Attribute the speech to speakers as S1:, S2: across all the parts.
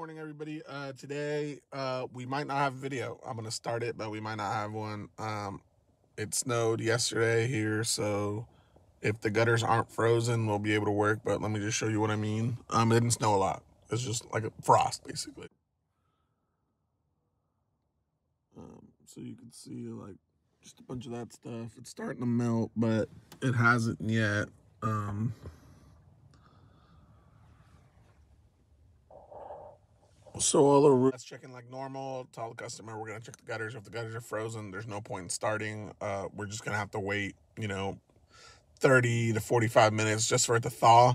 S1: Morning, everybody. Today, we might not have a video. I'm gonna start it, but we might not have one. It snowed yesterday here, so if the gutters aren't frozen, we'll be able to work. But let me just show you what I mean. It didn't snow a lot. It's just like a frost, basically. So you can see like just a bunch of that stuff. It's starting to melt, but it hasn't yet. So all the roofs checking like normal. Tell the customer we're gonna check the gutters. If the gutters are frozen, there's no point in starting. We're just gonna have to wait, 30 to 45 minutes just for it to thaw,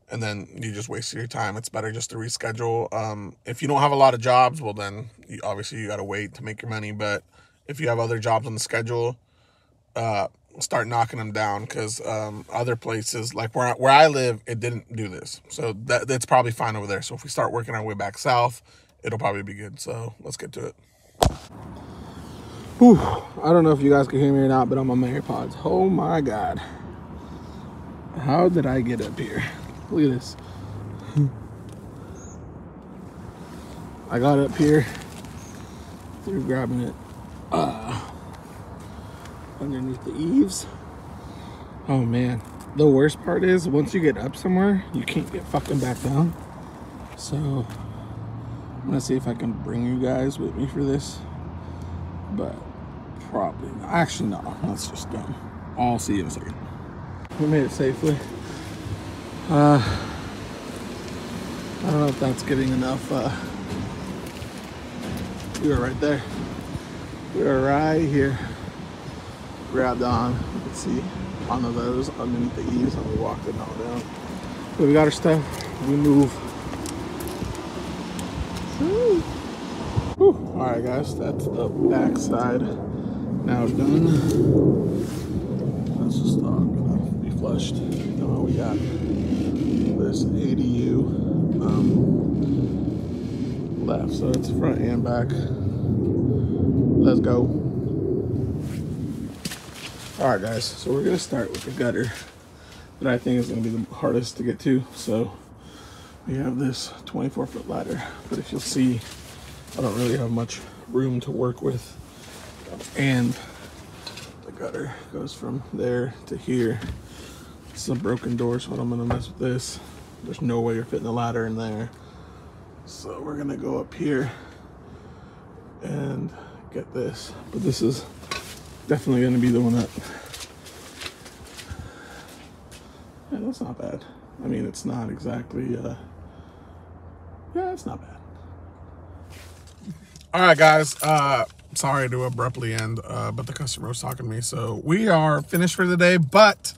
S1: and then you just waste your time. It's better just to reschedule. If you don't have a lot of jobs, well then obviously you gotta wait to make your money. But if you have other jobs on the schedule, start knocking them down, because other places like where I live, it didn't do this, so that's probably fine over there. So if we start working our way back south, it'll probably be good. So let's get to it. Whew. I don't know if you guys can hear me or not, but I'm on my AirPods. Oh my god, how did I get up here? Look at this. I got up here through grabbing it underneath the eaves. Oh man, the worst part is once you get up somewhere, you can't get fucking back down. So I'm gonna see if I can bring you guys with me for this, but probably not. Actually no, that's just dumb. I'll see you in a second. We made it safely. I don't know if that's getting enough. We were right there. We were right here. Grabbed on, let's see, one of those underneath the eaves, and we walked it all down. But we got our stuff, we move. All right guys, that's the back side now done. That's just gonna be flushed. Now we got this ADU left, so it's front and back. Let's go. All right guys, so we're gonna start with the gutter that I think is gonna be the hardest to get to. So we have this 24-foot ladder, but if you'll see, I don't really have much room to work with, and the gutter goes from there to here. It's a broken door, so I'm gonna mess with this. There's no way you're fitting the ladder in there, so we're gonna go up here and get this. But this is definitely going to be the one that, yeah, that's not bad. I mean, it's not exactly, yeah, it's not bad. All right, guys, sorry to abruptly end, but the customer was talking to me. So we are finished for the day, but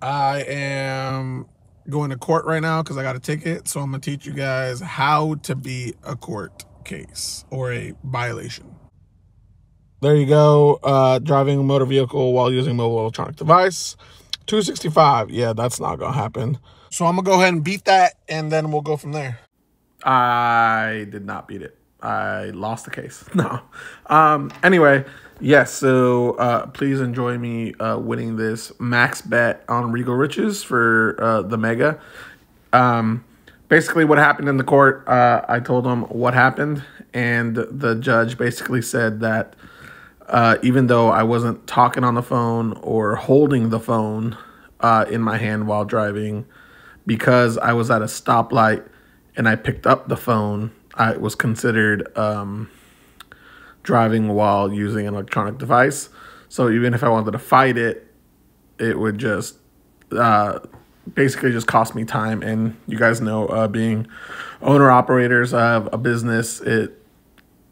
S1: I am going to court right now because I got a ticket. So I'm going to teach you guys how to beat a court case or a violation. There you go. Driving a motor vehicle while using a mobile electronic device. 265. Yeah, that's not going to happen. So I'm going to go ahead and beat that, and then we'll go from there. I did not beat it. I lost the case. No. Anyway, yes, so please enjoy me winning this max bet on Regal Riches for the Mega. Basically what happened in the court, I told them what happened, and the judge basically said that even though I wasn't talking on the phone or holding the phone in my hand while driving, because I was at a stoplight and I picked up the phone, I was considered driving while using an electronic device. So even if I wanted to fight it, it would just basically just cost me time. And you guys know, being owner-operators of a business, it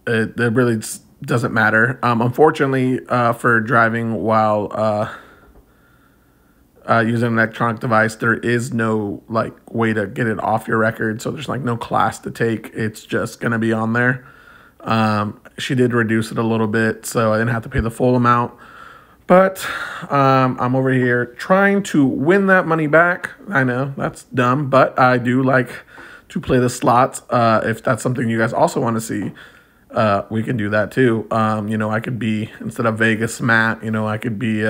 S1: really doesn't matter. Unfortunately, for driving while using an electronic device, there is no way to get it off your record. So there's no class to take. It's just gonna be on there. She did reduce it a little bit, so I didn't have to pay the full amount. But I'm over here trying to win that money back. I know that's dumb, but I do like to play the slots. If that's something you guys also want to see, we can do that too. I could be, instead of Vegas Matt, I could be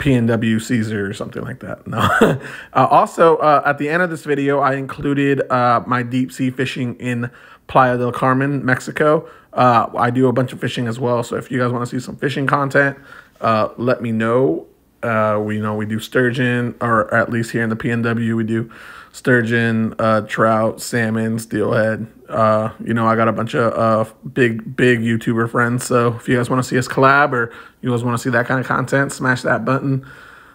S1: PNW Caesar or something like that. No. Also, at the end of this video, I included my deep sea fishing in Playa del Carmen, Mexico. I do a bunch of fishing as well, so if you guys want to see some fishing content, let me know. We do sturgeon, or at least here in the PNW, we do sturgeon, trout, salmon, steelhead. I got a bunch of big YouTuber friends. So if you guys want to see us collab, or you guys want to see that kind of content, smash that button,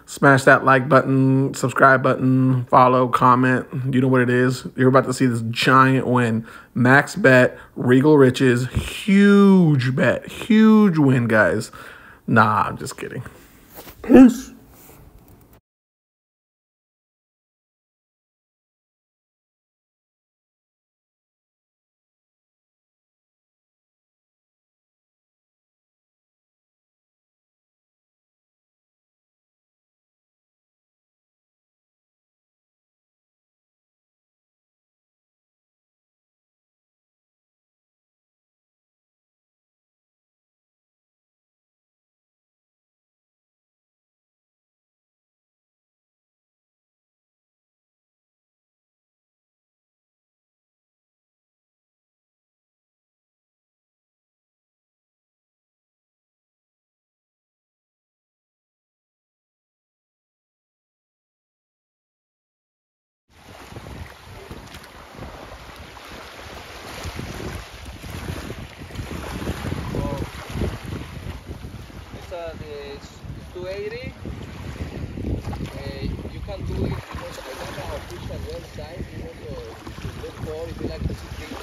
S1: smash that like button, subscribe button, follow, comment. You know what it is. You're about to see this giant win. Max bet, Regal Riches, huge bet, huge win, guys. Nah, I'm just kidding. Peace.
S2: It's 280. You can do it because I got an official website, to look for if you like to see